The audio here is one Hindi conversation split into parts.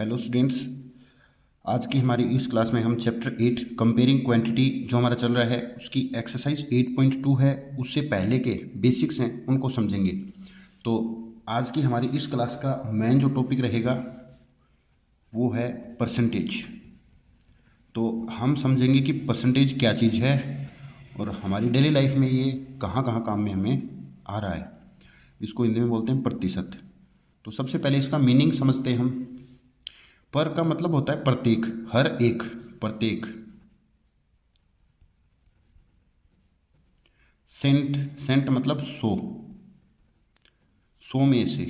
Hello students. आज की हमारी इस क्लास में हम चैप्टर 8 कंपेयरिंग क्वांटिटी जो हमारा चल रहा है उसकी एक्सरसाइज 8.2 है, उससे पहले के बेसिक्स हैं उनको समझेंगे। तो आज की हमारी इस क्लास का मेन जो टॉपिक रहेगा वो है परसेंटेज। तो हम समझेंगे कि परसेंटेज क्या चीज़ है और हमारी डेली लाइफ में ये कहाँ कहाँ काम में हमें आ रहा है। इसको हिंदी में बोलते हैं प्रतिशत। तो सबसे पहले इसका मीनिंग समझते हैं हम। पर का मतलब होता है प्रत्येक, हर एक, प्रत्येक। सेंट, सेंट मतलब सौ, सौ में से,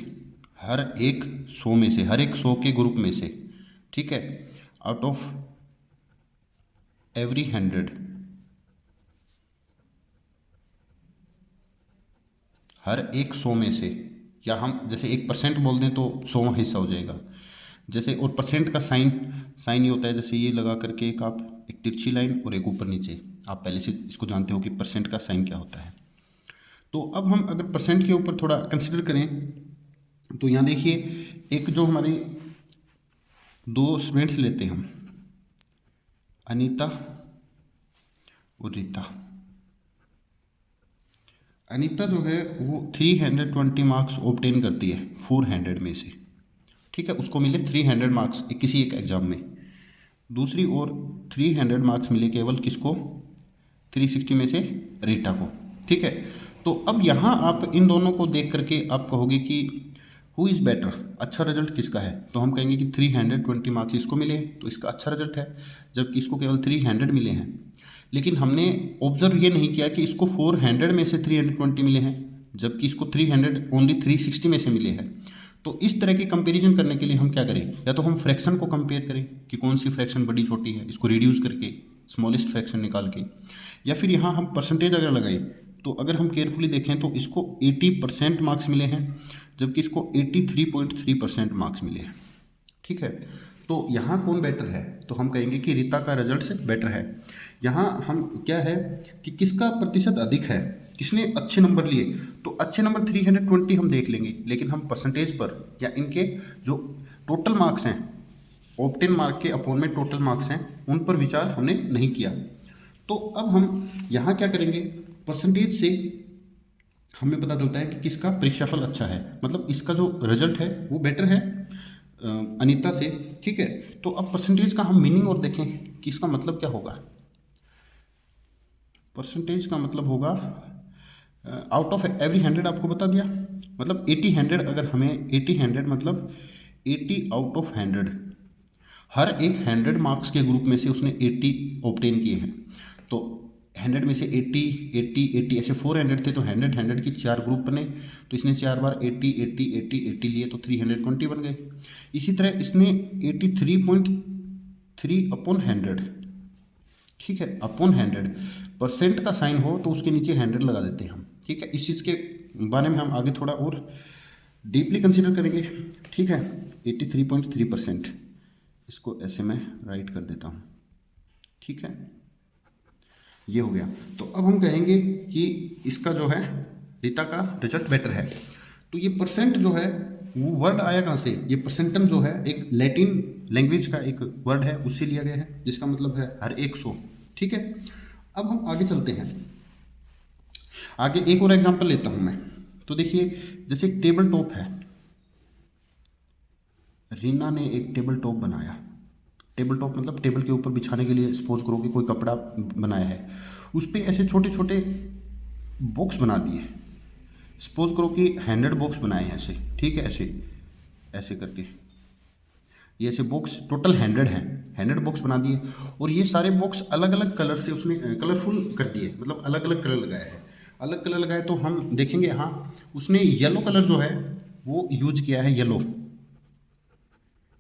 हर एक सौ में से, हर एक सौ के ग्रुप में से, ठीक है। आउट ऑफ एवरी 100, हर एक सौ में से, या हम जैसे 1% बोल दें तो 100वां हिस्सा हो जाएगा। जैसे और परसेंट का साइन, साइन ये होता है जैसे ये लगा करके एक आप एक तिरछी लाइन और एक ऊपर नीचे। आप पहले से इसको जानते हो कि परसेंट का साइन क्या होता है। तो अब हम अगर परसेंट के ऊपर थोड़ा कंसिडर करें तो यहाँ देखिए, एक जो हमारी दो स्टूडेंट्स लेते हैं हम, अनीता और रीता। अनीता जो है वो 320 मार्क्स ऑब्टेन करती है 400 में से, ठीक है। उसको मिले 300 मार्क्स किसी एक एग्जाम में। दूसरी ओर 300 मार्क्स मिले केवल किसको, 360 में से रीटा को, ठीक है। तो अब यहाँ आप इन दोनों को देख करके आप कहोगे कि हु इज़ बेटर, अच्छा रिजल्ट किसका है। तो हम कहेंगे कि 320 मार्क्स इसको मिले हैं तो इसका अच्छा रिजल्ट है, जबकि इसको केवल 300 मिले हैं। लेकिन हमने ऑब्जर्व ये नहीं किया कि इसको 400 में से 320 मिले हैं, जबकि इसको 300 ओनली 360 में से मिले हैं। तो इस तरह की कंपैरिजन करने के लिए हम क्या करें, या तो हम फ्रैक्शन को कंपेयर करें कि कौन सी फ्रैक्शन बड़ी छोटी है, इसको रिड्यूस करके स्मॉलेस्ट फ्रैक्शन निकाल के, या फिर यहाँ हम परसेंटेज अगर लगाएं तो अगर हम केयरफुली देखें तो इसको 80% मार्क्स मिले हैं, जबकि इसको 83.3% मार्क्स मिले हैं, ठीक है। तो यहाँ कौन बेटर है, तो हम कहेंगे कि रीता का रिजल्ट से बेटर है। यहाँ हम क्या है कि किसका प्रतिशत अधिक है, किसने अच्छे नंबर लिए। तो अच्छे नंबर 320 हम देख लेंगे, लेकिन हम परसेंटेज पर या इनके जो टोटल मार्क्स हैं, ऑप्टेन मार्क के अपॉन में टोटल मार्क्स हैं, उन पर विचार हमने नहीं किया। तो अब हम यहाँ क्या करेंगे, परसेंटेज से हमें पता चलता है कि किसका परीक्षाफल अच्छा है, मतलब इसका जो रिजल्ट है वो बेटर है अनीता से, ठीक है। तो अब परसेंटेज का हम मीनिंग और देखें कि इसका मतलब क्या होगा। परसेंटेज का मतलब होगा आउट ऑफ एवरी 100, आपको बता दिया। मतलब 80-100, अगर हमें 80-100 मतलब 80 आउट ऑफ 100, हर एक 100 मार्क्स के ग्रुप में से उसने 80 ऑब्टेन किए हैं। तो 100 में से 80 80 80 ऐसे 400 थे, तो 100 की 4 ग्रुप बने, तो इसने 4 बार 80 80 80 80 लिए तो 320 बन गए। इसी तरह इसने 83.3 अपॉन 100, ठीक है, अपॉन 100, परसेंट का साइन हो तो उसके नीचे 100 लगा देते हैं हम, ठीक है। इस चीज़ के बारे में हम आगे थोड़ा और डीपली कंसिडर करेंगे, ठीक है। 83.3%, इसको ऐसे में राइट कर देता हूँ, ठीक है, ये हो गया। तो अब हम कहेंगे कि इसका जो है रीता का रिजल्ट बेटर है। तो ये परसेंट जो है वो वर्ड आया कहाँ से, ये परसेंटम जो है एक लैटिन लैंग्वेज का एक वर्ड है, उससे लिया गया है, जिसका मतलब है हर एक सौ, ठीक है। अब हम आगे चलते हैं, आगे एक और एग्जांपल लेता हूँ मैं। तो देखिए, जैसे एक टेबल टॉप है, रीना ने एक टेबल टॉप बनाया। टेबल टॉप मतलब टेबल के ऊपर बिछाने के लिए, सपोज करो कि कोई कपड़ा बनाया है, उस पर ऐसे छोटे छोटे बॉक्स बना दिए। सपोज करो कि 100 बॉक्स बनाए हैं ऐसे, ठीक है, ऐसे ऐसे करके ये ऐसे बॉक्स टोटल 100 हैं, 100 बॉक्स बना दिए। और ये सारे बॉक्स अलग अलग कलर से उसने कलरफुल कर दिए, मतलब अलग अलग कलर लगाया है। अलग कलर लगाए तो हम देखेंगे, हाँ, उसने येलो कलर जो है वो यूज किया है, येलो।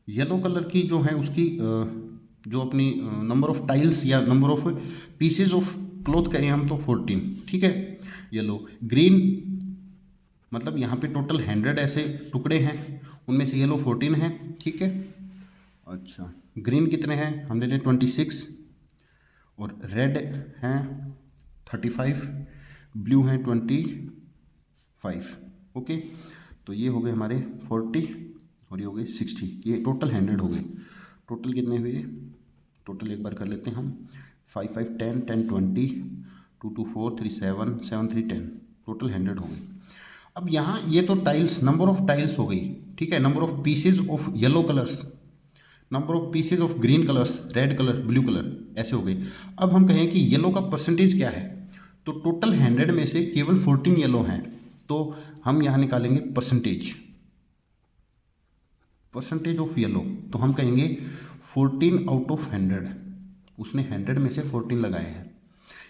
येलो कलर की जो है उसकी जो अपनी नंबर ऑफ टाइल्स या number of pieces of cloth कहें हम तो 14, ठीक है, येलो। ग्रीन मतलब यहाँ पे टोटल 100 ऐसे टुकड़े हैं, उनमें से येलो 14 है, ठीक है। अच्छा, ग्रीन कितने हैं, हमने लिए 26, और रेड हैं 35, ब्लू हैं 25, ओके। तो ये हो गए हमारे 40 और ये हो गए 60, ये टोटल 100 हो गए। टोटल कितने हुए, टोटल एक बार कर लेते हैं हम, 5 5 10 10 20, 2 2 4 3 7 7 3 10, टोटल 100 हो गई। अब यहाँ ये तो टाइल्स, नंबर ऑफ टाइल्स हो गई, ठीक है, number of pieces of yellow colours, number of pieces of green colours, red colour, blue colour, ऐसे हो गई। अब हम कहें कि येलो का परसेंटेज क्या है, तो टोटल 100 में से केवल 14 येलो हैं, तो हम यहाँ निकालेंगे परसेंटेज, परसेंटेज ऑफ येलो, तो हम कहेंगे 14 आउट ऑफ 100, उसने 100 में से 14 लगाए हैं।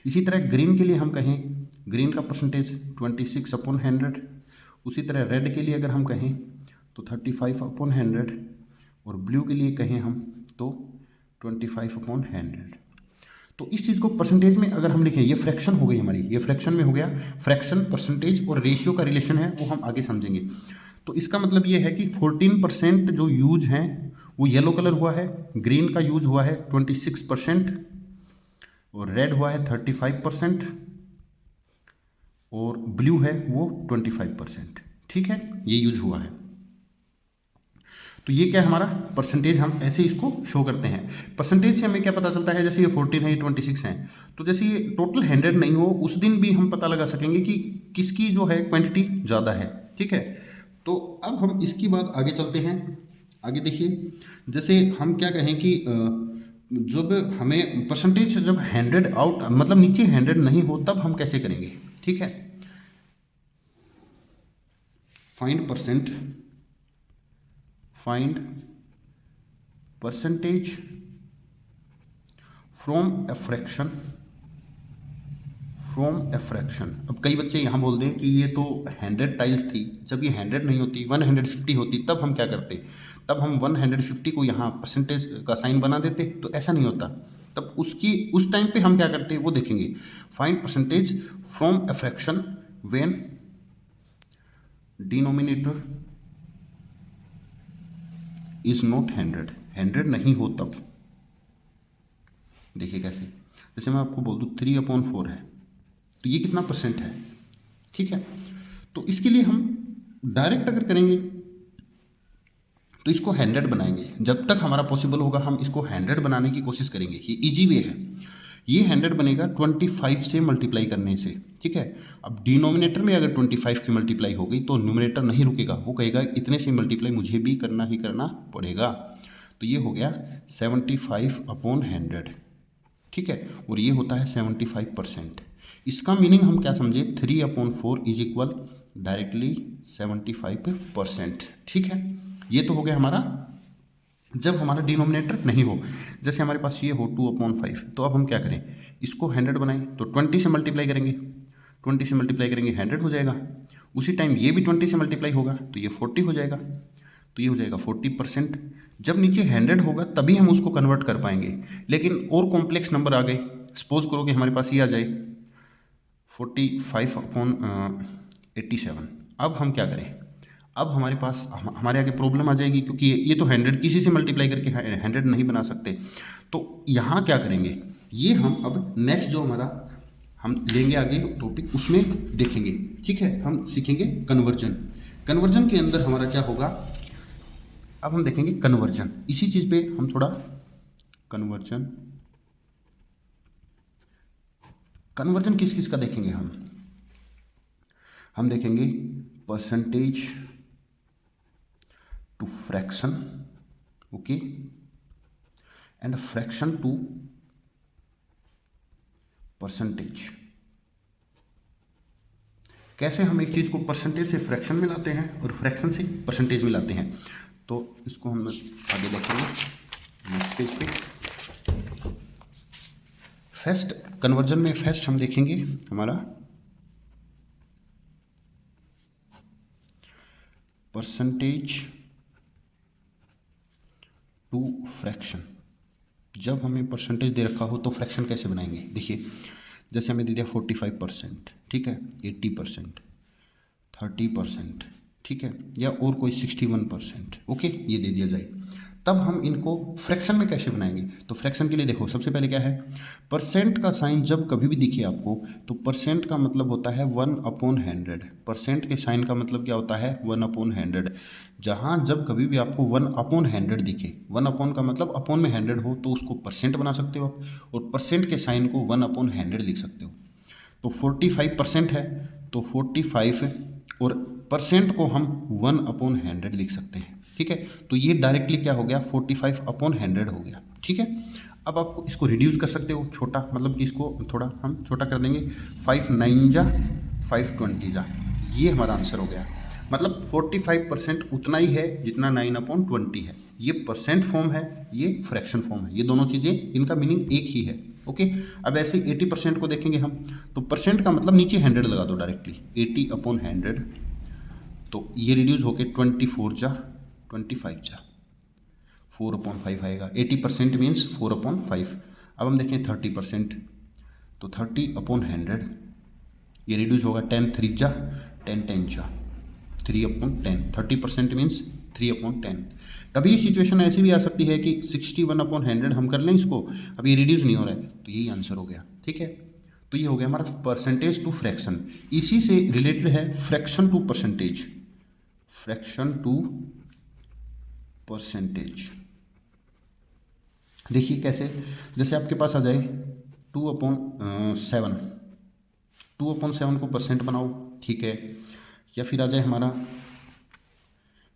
इसी तरह ग्रीन के लिए हम कहें, ग्रीन का परसेंटेज 26/100, उसी तरह रेड के लिए अगर हम कहें तो 35/100, और ब्लू के लिए कहें हम तो 25/100। तो इस चीज़ को परसेंटेज में अगर हम लिखें, ये फ्रैक्शन हो गई हमारी, ये फ्रैक्शन में हो गया, फ्रैक्शन परसेंटेज और रेशियो का रिलेशन है वो हम आगे समझेंगे। तो इसका मतलब ये है कि 14% जो यूज हैं वो येलो कलर हुआ है, ग्रीन का यूज हुआ है 26%, और रेड हुआ है 35%, और ब्लू है वो 25%, ठीक है, ये यूज हुआ है। तो ये क्या है हमारा परसेंटेज, हम ऐसे इसको शो करते हैं। परसेंटेज से हमें क्या पता चलता है, जैसे ये 14 है, ये 26 है, तो जैसे ये टोटल 100 नहीं हो उस दिन भी हम पता लगा सकेंगे कि किसकी जो है क्वांटिटी ज़्यादा है, ठीक है। तो अब हम इसकी बात आगे चलते हैं। आगे देखिए, जैसे हम क्या कहें कि जब हमें परसेंटेज, जब 100 आउट मतलब नीचे 100 नहीं हो तब हम कैसे करेंगे, ठीक है। Find percentage from a fraction, अब कई बच्चे यहाँ बोल दें कि ये तो 100 टाइल्स थी, जब ये 100 नहीं होती 150 होती तब हम क्या करते, तब हम 150 को यहाँ परसेंटेज का साइन बना देते, तो ऐसा नहीं होता। तब उस टाइम पे हम क्या करते हैं वो देखेंगे। Find percentage from a fraction when denominator is not 100 नहीं हो तब। देखिए कैसे, जैसे मैं आपको बोल दूँ 3/4 है, तो ये कितना परसेंट है, ठीक है। तो इसके लिए हम डायरेक्ट अगर करेंगे तो इसको 100 बनाएंगे, जब तक हमारा पॉसिबल होगा हम इसको 100 बनाने की कोशिश करेंगे, ये इजी वे है। ये 100 बनेगा 25 से मल्टीप्लाई करने से, ठीक है। अब डिनोमिनेटर में अगर 25 की मल्टीप्लाई हो गई तो न्यूमरेटर नहीं रुकेगा, वो कहेगा इतने से मल्टीप्लाई मुझे भी करना ही करना पड़ेगा। तो ये हो गया 75/100, ठीक है, और ये होता है 75%। इसका मीनिंग हम क्या समझे, 3/4 इज इक्वल डायरेक्टली 75%, ठीक है। ये तो हो गया हमारा जब हमारा डिनोमिनेटर नहीं हो। जैसे हमारे पास ये हो 2/5, तो अब हम क्या करें, इसको 100 बनाएं तो 20 से मल्टीप्लाई करेंगे, 20 से मल्टीप्लाई करेंगे 100 हो जाएगा। उसी टाइम ये भी 20 से मल्टीप्लाई होगा तो ये 40 हो जाएगा, तो ये हो जाएगा 40%। जब नीचे 100 होगा तभी हम उसको कन्वर्ट कर पाएंगे। लेकिन और कॉम्प्लेक्स नंबर आ गए, सपोज करो कि हमारे पास ये आ जाए 45/87। अब हम क्या करें, अब हमारे पास हमारे आगे प्रॉब्लम आ जाएगी, क्योंकि ये तो 100 किसी से मल्टीप्लाई करके 100 नहीं बना सकते। तो यहाँ क्या करेंगे, ये हम अब नेक्स्ट जो हमारा हम लेंगे आगे टॉपिक उसमें देखेंगे, ठीक है। हम सीखेंगे कन्वर्जन के अंदर हमारा क्या होगा, अब हम देखेंगे कन्वर्जन। इसी चीज़ पे हम थोड़ा कन्वर्जन किस किस का देखेंगे, हम देखेंगे percentage to fraction, okay, and fraction to percentage. कैसे हम एक चीज़ को परसेंटेज से फ्रैक्शन में लाते हैं और फ्रैक्शन से परसेंटेज में लाते हैं, तो इसको हम आगे देखेंगे नेक्स्ट पेज पे। फर्स्ट कन्वर्जन में फर्स्ट हम देखेंगे हमारा परसेंटेज टू फ्रैक्शन। जब हमें परसेंटेज दे रखा हो तो फ्रैक्शन कैसे बनाएंगे, देखिए जैसे हमें दे दिया 45%, ठीक है, 80%, 30%, ठीक है, या और कोई 61%, ओके, ये दे दिया जाए। तब हम इनको फ्रैक्शन में कैसे बनाएंगे? तो फ्रैक्शन के लिए देखो, सबसे पहले क्या है, परसेंट का साइन जब कभी भी दिखे आपको तो परसेंट का मतलब होता है 1/100। परसेंट के साइन का मतलब क्या होता है? 1/100। जहाँ जब कभी भी आपको 1/100 दिखे, 1 का मतलब अपॉन में 100 हो, तो उसको परसेंट बना सकते हो आप, और परसेंट के साइन को 1/100 लिख सकते हो। तो 45% है, तो 45, और परसेंट को हम 1/100 लिख सकते हैं। ठीक है, तो ये डायरेक्टली क्या हो गया, 45/100 हो गया। ठीक है, अब आपको इसको रिड्यूस कर सकते हो, छोटा मतलब कि इसको थोड़ा हम छोटा कर देंगे, 5 9 जा 520 जा, ये हमारा आंसर हो गया। मतलब 45% उतना ही है जितना 9/20 है। ये परसेंट फॉर्म है, ये फ्रैक्शन फॉर्म है, ये दोनों चीज़ें, इनका मीनिंग एक ही है। ओके, अब ऐसे 80% को देखेंगे हम, तो परसेंट का मतलब नीचे 100 लगा दो डायरेक्टली, 80/100, तो ये रिड्यूस होके 24 जा 25 जा, 4/5 आएगा। 80% मीन्स 4/5। अब हम देखें 30%, तो 30/100, ये रिड्यूस होगा 10 3 जा 10 10 जा, 3/10। 30% मीन्स 3/10। कभी सिचुएशन ऐसी भी आ सकती है कि 61/100 हम कर लें इसको, अब ये रिड्यूस नहीं हो रहा है, तो यही आंसर हो गया। ठीक है, तो ये हो गया हमारा परसेंटेज टू फ्रैक्शन। इसी से रिलेटेड है fraction to percentage. Fraction to percentage देखिए कैसे, जैसे आपके पास आ जाए 2/7, 2/7 को परसेंट बनाओ, ठीक है, या फिर आ जाए हमारा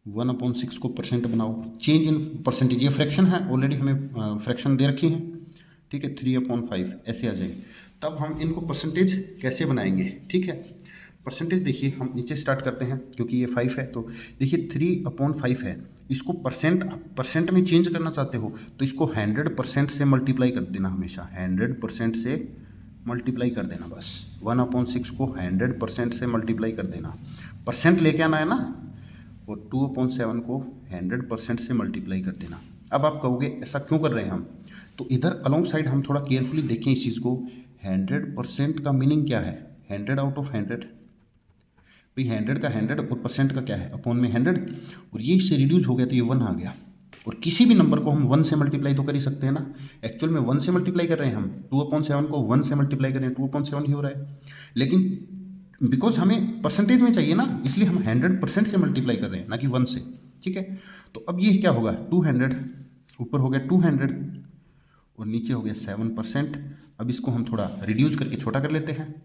1/6 को परसेंट बनाओ, चेंज इन परसेंटेज, ये फ्रैक्शन है, ऑलरेडी हमें फ्रैक्शन दे रखी है। ठीक है, 3/5 ऐसे आ जाए, तब हम इनको परसेंटेज कैसे बनाएंगे? ठीक है, परसेंटेज देखिए, हम नीचे स्टार्ट करते हैं क्योंकि ये 5 है, तो देखिए 3/5 है, इसको परसेंट में चेंज करना चाहते हो तो इसको 100% से मल्टीप्लाई कर देना, हमेशा 100% से मल्टीप्लाई कर देना बस। 1/6 को 100% से मल्टीप्लाई कर देना, परसेंट लेके आना है ना, और 2/7 को 100% से मल्टीप्लाई कर देना। अब आप कहोगे ऐसा क्यों कर रहे हैं हम, तो इधर अलोंग साइड हम थोड़ा केयरफुली देखें इस चीज़ को। 100% का मीनिंग क्या है? 100/100, भाई 100 का 100 और परसेंट का क्या है, अपॉन में 100, और ये इससे रिड्यूस हो गया तो ये 1 आ गया। और किसी भी नंबर को हम 1 से मल्टीप्लाई तो कर ही सकते हैं ना, एक्चुअल में 1 से मल्टीप्लाई कर रहे हैं हम, 2/7 को 1 से मल्टीप्लाई कर रहे हैं, 2/7 ही हो रहा है, लेकिन बिकॉज हमें परसेंटेज में चाहिए ना, इसलिए हम 100% से मल्टीप्लाई कर रहे हैं, ना कि 1 से। ठीक है, तो अब ये क्या होगा, 200, ऊपर हो गया 200 और नीचे हो गया 7%। अब इसको हम थोड़ा रिड्यूस करके छोटा कर लेते हैं।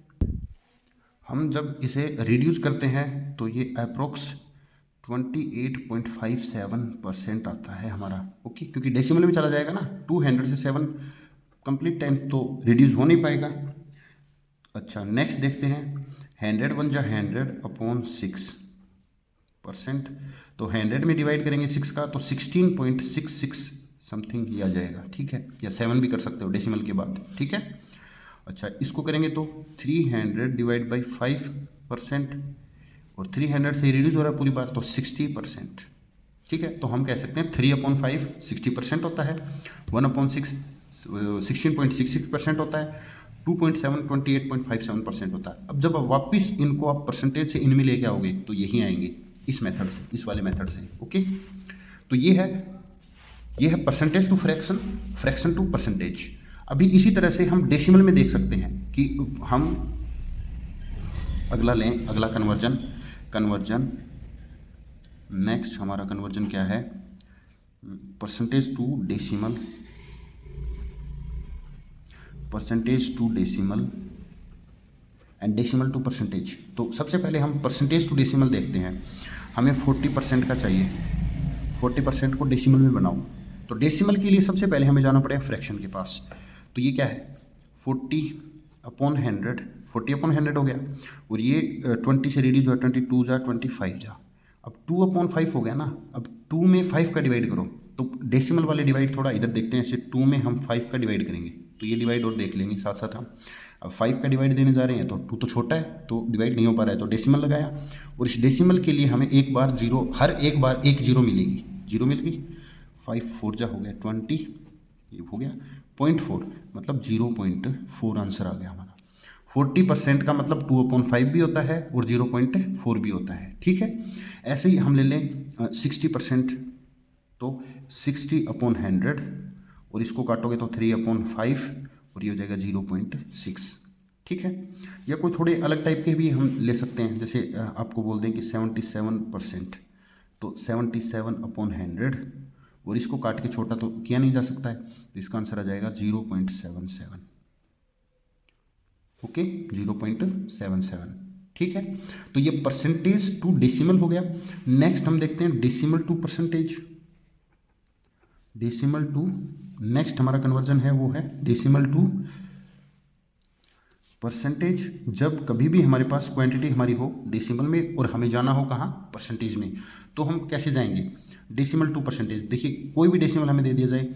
हम जब इसे रिड्यूस करते हैं तो ये अप्रोक्स 28.57% आता है हमारा। ओके, क्योंकि डेसिमल में चला जाएगा ना, 200 से 7 कंप्लीट टाइम तो रिड्यूस हो नहीं पाएगा। अच्छा, नेक्स्ट देखते हैं, 100 जा 100/6%, तो 100 में डिवाइड करेंगे 6 का, तो 16.66 समथिंग ही आ जाएगा। ठीक है, या 7 भी कर सकते हो डेसिमल के बाद। ठीक है, अच्छा इसको करेंगे तो 300 डिवाइड बाई 5%, और 300 से रिड्यूस हो रहा है पूरी बात, तो 60%। ठीक है, तो हम कह सकते हैं 3/5 60% होता है, 1/6 16.66% होता है, 2/7 28.57% होता है। अब जब वापस इनको आप परसेंटेज से इनमें लेके आओगे तो यही आएंगे, इस मेथड से, इस वाले मेथड से। ओके, तो ये है percentage to fraction, fraction to percentage. अभी इसी तरह से हम डेसिमल में देख सकते हैं कि हम अगला लें, अगला कन्वर्जन नेक्स्ट हमारा कन्वर्जन क्या है, percentage to decimal and decimal to percentage. तो सबसे पहले हम परसेंटेज टू डेसिमल देखते हैं। हमें 40% का चाहिए, 40% को डेसिमल में बनाओ, तो डेसिमल के लिए सबसे पहले हमें जाना पड़ेगा फ्रैक्शन के पास। तो ये क्या है, 40/100, 40/100 हो गया, और ये 20 से रिड्यूस हुआ, 22 जा 25 जा, अब 2/5 हो गया ना। अब 2 में 5 का डिवाइड करो, तो डेसिमल वाले डिवाइड थोड़ा इधर देखते हैं, ऐसे 2 में हम 5 का डिवाइड करेंगे, तो ये डिवाइड और देख लेंगे साथ साथ हम। अब 5 का डिवाइड देने जा रहे हैं तो 2 तो छोटा है, तो डिवाइड नहीं हो पा रहा है, तो डेसिमल लगाया, और इस डेसिमल के लिए हमें एक बार जीरो, हर एक बार एक जीरो मिलेगी, जीरो मिल गई, 5 4 जा हो गया 20, ये हो गया 0.4, मतलब 0.4 आंसर आ गया हमारा। 40% का मतलब 2/5 भी होता है और 0.4 भी होता है। ठीक है, ऐसे ही हम ले लें 60%, तो 60/100 और इसको काटोगे तो 3/5 और ये हो जाएगा 0.6। ठीक है, या कोई थोड़े अलग टाइप के भी हम ले सकते हैं, जैसे आपको बोल दें कि 77%, तो 77/100 और इसको काट के छोटा तो किया नहीं जा सकता है, तो इसका आंसर आ जाएगा 0.77। ओके, 0.77। ठीक है, तो ये परसेंटेज टू डेसिमल हो गया। नेक्स्ट हम देखते हैं decimal to percentage. Decimal to next हमारा कन्वर्जन है वो है डेसिमल टू परसेंटेज। जब कभी भी हमारे पास क्वांटिटी हमारी हो डेसिमल में और हमें जाना हो कहाँ, परसेंटेज में, तो हम कैसे जाएंगे? Decimal to percentage. देखिए कोई भी डेसिमल हमें दे दिया जाए,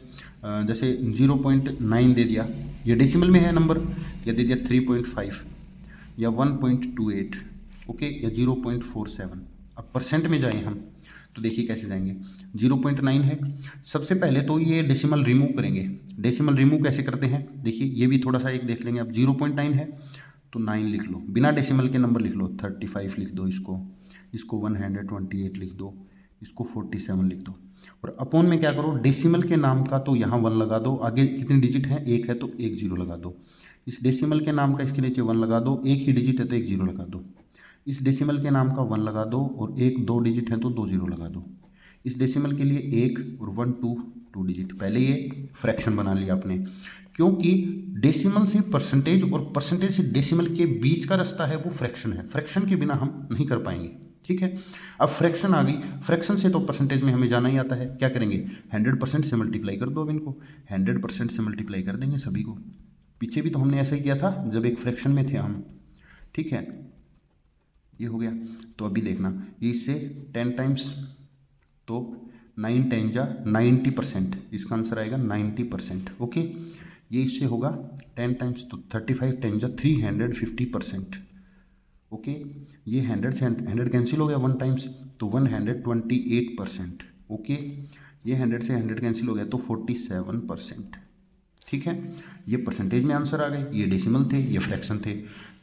जैसे 0.9 दे दिया, ये डेसिमल में है नंबर, या दे दिया 3.5 या 1.28, ओके, या 0.47। अब परसेंट में जाएं हम तो देखिए कैसे जाएंगे। 0.9 है, सबसे पहले तो ये डेसिमल रिमूव करेंगे। डेसिमल रिमूव कैसे करते हैं देखिए, ये भी थोड़ा सा एक देख लेंगे। अब 0.9 है तो 9 लिख लो, बिना डेसिमल के नंबर लिख लो, 35 लिख दो, इसको 128 लिख दो, इसको 47 लिख दो। और अपॉन में क्या करो, डेसिमल के नाम का तो यहाँ 1 लगा दो, आगे कितनी डिजिट है, 1 है तो 1 0 लगा दो। इस डेसिमल के नाम का इसके नीचे 1 लगा दो, एक ही डिजिट है तो 1 0 लगा दो। इस डेसिमल के नाम का 1 लगा दो और एक 2 डिजिट है तो 2 0 लगा दो। इस डेसिमल के लिए 1 और 1 2 डिजिट, पहले ये फ्रैक्शन बना लिया आपने, क्योंकि डेसिमल से परसेंटेज और परसेंटेज से डेसिमल के बीच का रास्ता है वो फ्रैक्शन है, फ्रैक्शन के बिना हम नहीं कर पाएंगे। ठीक है, अब फ्रैक्शन आ गई, फ्रैक्शन से तो परसेंटेज में हमें जाना ही आता है, क्या करेंगे, 100% से मल्टीप्लाई कर दो। अब इनको 100% से मल्टीप्लाई कर देंगे सभी को। पीछे भी तो हमने ऐसा ही किया था जब एक फ्रैक्शन में थे हम। ठीक है, ये हो गया। तो अभी देखना, ये इससे 10 टाइम्स तो 9 10 जा 90%, इसका आंसर आएगा 90%। ओके, ये इससे होगा 10 टाइम्स तो 35 10 जा 350%। ओके, ये 100 से 100 कैंसिल हो गया 1 टाइम्स तो 128%। ओके, ये 100 से 100 कैंसिल हो गया तो 47%। ठीक है, ये परसेंटेज में आंसर आ गए, ये डेसिमल थे, ये फ्रैक्शन थे।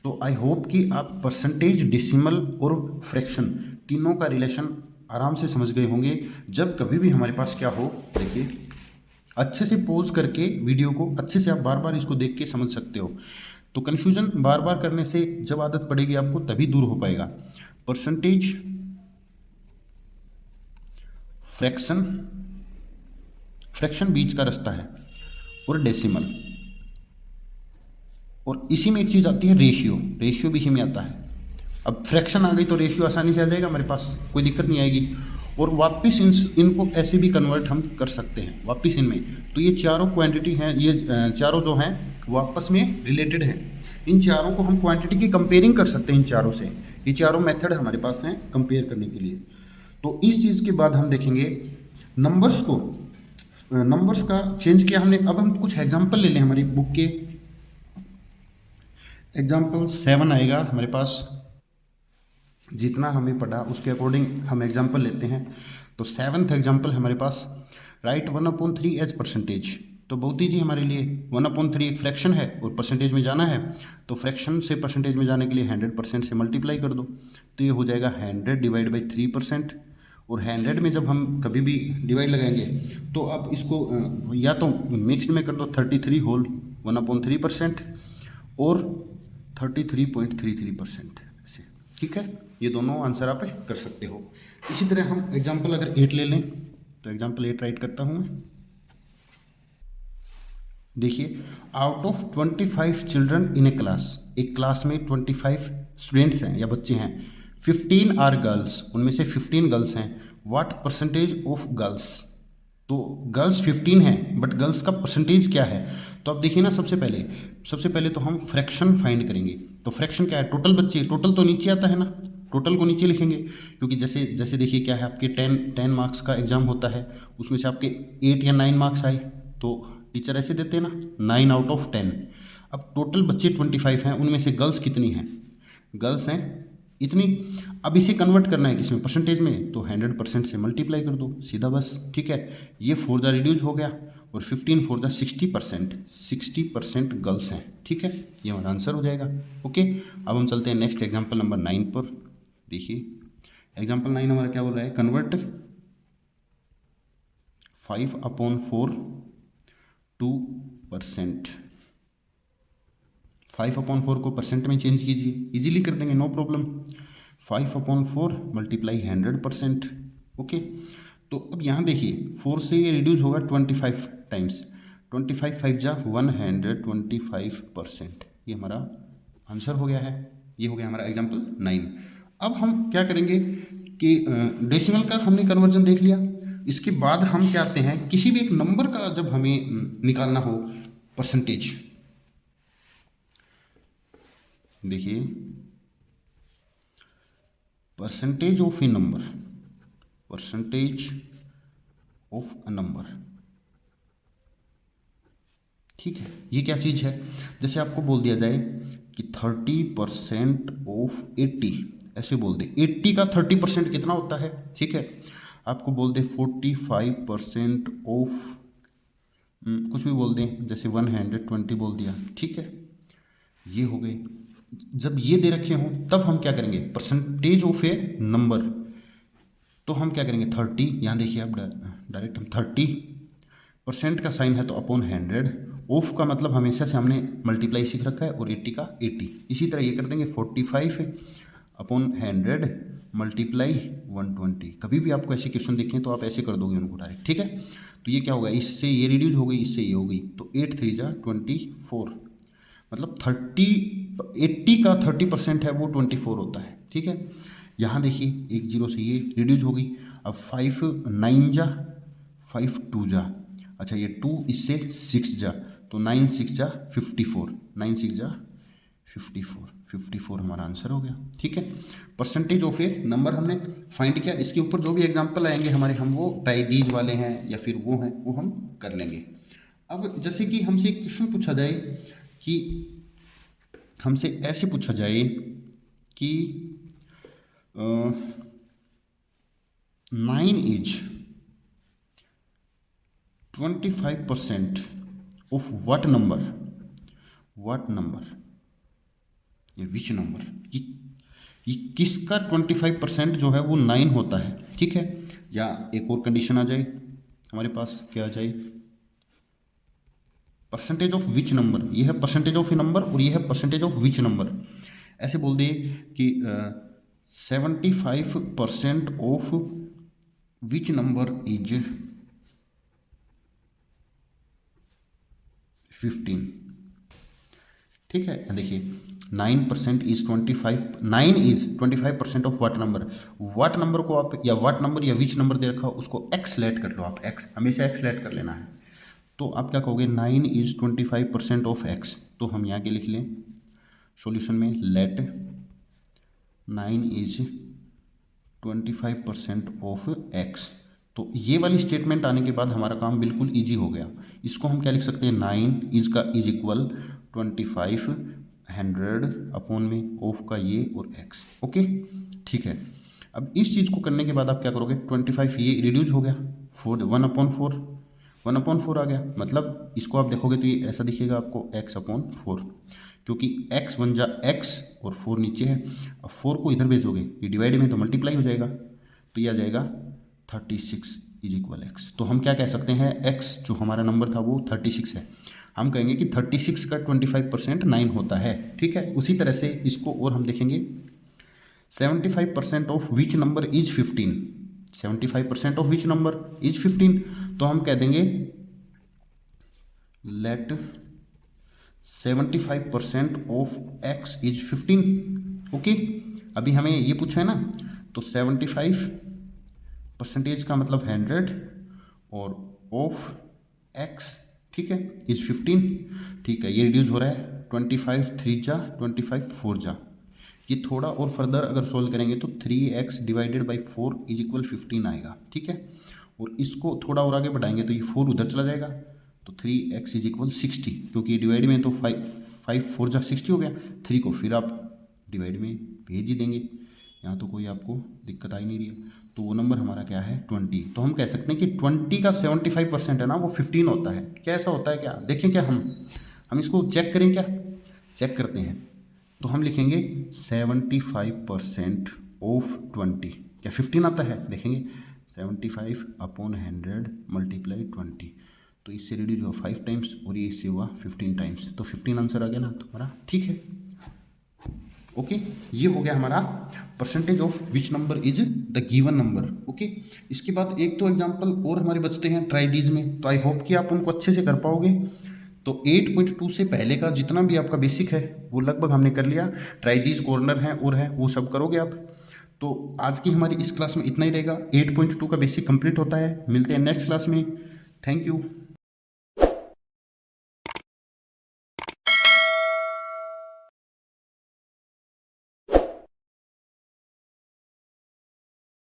तो आई होप कि आप परसेंटेज, डेसिमल और फ्रैक्शन तीनों का रिलेशन आराम से समझ गए होंगे। जब कभी भी हमारे पास क्या हो, देखिए अच्छे से पॉज करके वीडियो को अच्छे से आप बार बार इसको देख के समझ सकते हो। तो कन्फ्यूजन बार बार करने से जब आदत पड़ेगी आपको तभी दूर हो पाएगा। परसेंटेज, फ्रैक्शन, फ्रैक्शन बीच का रास्ता है, और डेसिमल, और इसी में एक चीज़ आती है रेशियो, रेशियो भी इसी में आता है। अब फ्रैक्शन आ गई तो रेशियो आसानी से आ जाएगा हमारे पास, कोई दिक्कत नहीं आएगी। और वापस इनको ऐसे भी कन्वर्ट हम कर सकते हैं वापस इनमें। तो ये चारों क्वांटिटी हैं, ये चारों जो हैं वो आपस में रिलेटेड हैं। इन चारों को हम क्वांटिटी की कंपेयरिंग कर सकते हैं इन चारों से। ये चारों मेथड हमारे पास हैं कंपेयर करने के लिए। तो इस चीज़ के बाद हम देखेंगे नंबर्स को, नंबर्स का चेंज किया हमने। अब हम कुछ एग्जाम्पल ले लें हमारी बुक के। एग्जाम्पल 7 आएगा हमारे पास, जितना हमें पढ़ा उसके अकॉर्डिंग हम एग्जाम्पल लेते हैं। तो 7th एग्जाम्पल हमारे पास, राइट 1/3 एज परसेंटेज। तो बहुत ईजी हमारे लिए, 1/3 एक फ्रैक्शन है और परसेंटेज में जाना है, तो फ्रैक्शन से परसेंटेज में जाने के लिए 100% से मल्टीप्लाई कर दो, तो ये हो जाएगा 100 डिवाइड बाई 3%। और 100 में जब हम कभी भी डिवाइड लगाएंगे तो आप इसको या तो मिक्स्ड में कर दो, 33 होल 1/3% और 33.33% ऐसे। ठीक है, ये दोनों आंसर आप कर सकते हो। इसी तरह हम एग्जाम्पल अगर 8 ले लें, तो एग्जाम्पल 8 राइट करता हूँ मैं। देखिए, out of 25 children in A class, एक क्लास में 25 स्टूडेंट्स हैं या बच्चे हैं, 15 आर गर्ल्स, उनमें से 15 गर्ल्स हैं। व्हाट परसेंटेज ऑफ गर्ल्स, तो गर्ल्स 15 हैं बट गर्ल्स का परसेंटेज क्या है। तो आप देखिए ना, सबसे पहले तो हम फ्रैक्शन फाइंड करेंगे। तो फ्रैक्शन क्या है, टोटल बच्चे, टोटल तो नीचे आता है ना, टोटल को नीचे लिखेंगे, क्योंकि जैसे देखिए क्या है, आपके 10 मार्क्स का एग्जाम होता है, उसमें से आपके 8 या 9 मार्क्स आए तो टीचर ऐसे देते हैं ना, 9 आउट ऑफ 10। अब टोटल बच्चे 25 हैं, उनमें से गर्ल्स कितनी हैं, गर्ल्स हैं इतनी। अब इसे कन्वर्ट करना है किसमें, परसेंटेज में, तो 100% से मल्टीप्लाई कर दो सीधा बस। ठीक है, ये 4 द रिड्यूज हो गया और 15 4 द 60%, 60% गर्ल्स हैं। ठीक है, ये हमारा आंसर हो जाएगा। ओके, अब हम चलते हैं नेक्स्ट एग्जाम्पल नंबर 9 पर। देखिए एग्जाम्पल 9 हमारा क्या बोल रहा है, कन्वर्ट 5/4 2%। 5/4 को परसेंट में चेंज कीजिए, इजीली कर देंगे, नो प्रॉब्लम। 5/4 मल्टीप्लाई 100%। ओके, तो अब यहाँ देखिए 4 से ये रिड्यूस होगा 25 टाइम्स, 25 5 जा 125%। ये हमारा आंसर हो गया है। ये हो गया हमारा एग्जाम्पल 9। अब हम क्या करेंगे कि डेसिमल का हमने कन्वर्जन देख लिया, इसके बाद हम क्या आते हैं, किसी भी एक नंबर का जब हमें निकालना हो परसेंटेज, देखिए percentage of A number, percentage of a number, ठीक है। ये क्या चीज़ है, जैसे आपको बोल दिया जाए कि 30% ऑफ 80, ऐसे बोल दे 80 का 30% कितना होता है, ठीक है। आपको बोल दे 45% ऑफ कुछ भी बोल दें, जैसे 120 बोल दिया, ठीक है। ये हो गए, जब ये दे रखे हों तब हम क्या करेंगे, परसेंटेज ऑफ ए नंबर, तो हम क्या करेंगे 30, यहाँ देखिए आप डायरेक्ट हम 30% का साइन है तो अपॉन 100, ऑफ का मतलब हमेशा से हमने मल्टीप्लाई सीख रखा है, और 80 का 80, इसी तरह ये कर देंगे 45/100 मल्टीप्लाई 120। कभी भी आपको ऐसे क्वेश्चन देखें तो आप ऐसे कर दोगे उनको डायरेक्ट, ठीक है। तो ये क्या होगा, इससे ये रिड्यूस हो गई, इससे ये हो गई, तो 8 3 जा 24, मतलब 80 का 30% है वो 24 होता है, ठीक है। यहाँ देखिए 1 0 से ये रिड्यूस हो गई, अब 5 9 जा 5 2 जा, अच्छा ये 2 इससे 6 जा, तो 9 6 जा 54, 9 6 जा 54 हमारा आंसर हो गया, ठीक है। परसेंटेज ऑफ ए नंबर हमने फाइंड किया। इसके ऊपर जो भी एग्जांपल आएंगे हमारे, हम वो ट्राइदीज वाले हैं या फिर वो हैं, वो हम कर लेंगे। अब जैसे कि हमसे एक क्वेश्चन पूछा जाए कि हमसे ऐसे पूछा जाए कि 9 इज 25% ऑफ व्हाट नंबर, ये विच नंबर, ये किसका 25% जो है वो 9 होता है, ठीक है। या एक और कंडीशन आ जाए हमारे पास, क्या आ जाए, परसेंटेज ऑफ विच नंबर, ये है परसेंटेज ऑफ ए नंबर और ये है परसेंटेज ऑफ विच नंबर। ऐसे बोल दिए कि 75% ऑफ विच नंबर इज 15, ठीक है। देखिए 9% is 25% of what number, what number को आप, या व्हाट नंबर या विच नंबर दे रखा हो उसको एक्स लेट कर लो आप, एक्स हमेशा एक्स लेट कर लेना है। तो आप क्या कहोगे, 9 इज 25% ऑफ एक्स, तो हम यहाँ के लिख लें सॉल्यूशन में, लेट 9 इज 25% ऑफ एक्स। तो ये वाली स्टेटमेंट आने के बाद हमारा काम बिल्कुल इजी हो गया। इसको हम क्या लिख सकते हैं, 9 इज का इज इक्वल 25 100 अपॉन में ऑफ का ये और एक्स, ओके, ठीक है। अब इस चीज़ को करने के बाद आप क्या करोगे, 25 ये रिड्यूस हो गया, 1/4 आ गया, मतलब इसको आप देखोगे तो ये ऐसा दिखेगा आपको x/4, क्योंकि x बन जा x और 4 नीचे है। अब 4 को इधर भेजोगे, ये डिवाइड में तो मल्टीप्लाई हो जाएगा, तो ये आ जाएगा 36 इज इक्वल एक्स। तो हम क्या कह सकते हैं, x जो हमारा नंबर था वो 36 है, हम कहेंगे कि 36 का 25% 9 होता है, ठीक है। उसी तरह से इसको और हम देखेंगे, 75% of which number is 15, 75% of which number is 15, तो हम कह देंगे let 75% of x is 15, okay. अभी हमें ये पूछा है ना, तो 75% का मतलब 100 और ऑफ x, ठीक है, इज 15, ठीक है। ये रिड्यूस हो रहा है, 25 3 जा 25 4 जा, ये थोड़ा और फर्दर अगर सोल्व करेंगे तो 3x divided by 4 is equal 15 आएगा, ठीक है। और इसको थोड़ा और आगे बढ़ाएंगे तो ये 4 उधर चला जाएगा, तो 3x इज इक्वल 60, क्योंकि डिवाइड में तो 5 4 जा 60 हो गया, 3 को फिर आप डिवाइड में भेज ही देंगे, यहाँ तो कोई आपको दिक्कत आ ही नहीं रही है। तो वो नंबर हमारा क्या है 20। तो हम कह सकते हैं कि 20 का 75% है ना वो 15 होता है। क्या ऐसा होता है क्या, देखें क्या हम इसको चेक करें, क्या चेक करते हैं। तो हम लिखेंगे 75% ऑफ 20, क्या 15 आता है, देखेंगे 75 अपॉन 100 मल्टीप्लाई 20, तो इससे रिड्यूस हुआ 5 टाइम्स और ये इससे हुआ 15 टाइम्स, तो 15 आंसर आ गया ना तुम्हारा, ठीक है। ओके, ये हो गया हमारा percentage of which number is the given number. Okay, इसके बाद एक तो एग्जांपल और हमारे बचते हैं ट्राई दीज में, तो आई होप कि आप उनको अच्छे से कर पाओगे। तो 8.2 से पहले का जितना भी आपका बेसिक है वो लगभग हमने कर लिया, ट्राई दीज कॉर्नर है और है वो सब करोगे आप। तो आज की हमारी इस क्लास में इतना ही रहेगा, 8.2 का बेसिक कंप्लीट होता है। मिलते हैं नेक्स्ट क्लास में, थैंक यू।